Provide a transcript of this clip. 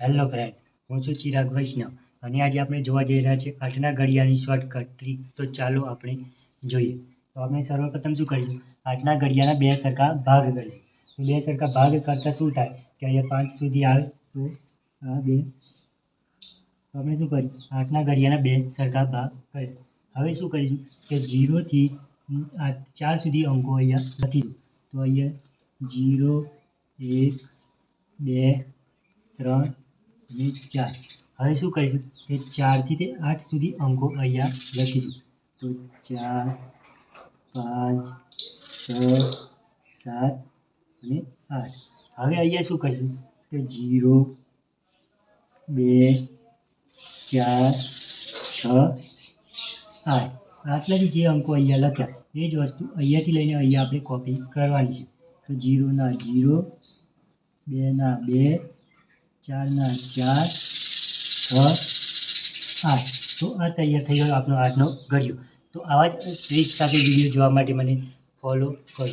Hello friends, હું છું ચિરાગ વૈષ્ણવ અને આજે આપણે જોવા જઈ રહ્યા છીએ 8ના ઘડિયાળની શોર્ટકટ ટ્રીક. તો ચાલો આપણે જોઈએ. તો આપણે સર્વપ્રથમ શું કરીશું, 8ના ઘડિયાળના બે સરખા ભાગ કરીશું. તો બે સરખા ભાગ કરતાં શું થાય કે અહીંયા 5 સુધી આવે તો આ બે, તો આપણે શું કરીશું, 8ના ઘડિયાળના બે સરખા ભાગ કરીએ. હવે શું કરીશું કે 0થી 4 સુધી અંકો અહીંયા લખીશું. તો અહીંયા 0, 1, 2, 3 અને 4. હવે શું કરીશું કે 4થી તે 8 સુધી અંકો અહીંયા લખીશું. તો 4, 5, 6, 7 અને 8. હવે અહીંયા શું કરીશું કે 0, 2, 4, 6, 8. આટલાથી જે અંકો અહીંયા લખ્યા એ જ વસ્તુ અહીંયાથી લઈને અહીંયા આપણે કોપી કરવાની છે. તો 0ના 0, 2ના 2, 4ના 4, 6, 8. તો આ તૈયાર થઈ ગયો આપણો 8નો ઘડિયો. તો આવા જ ટ્રીક સાથે વિડીયો જોવા માટે મને ફોલો કરો.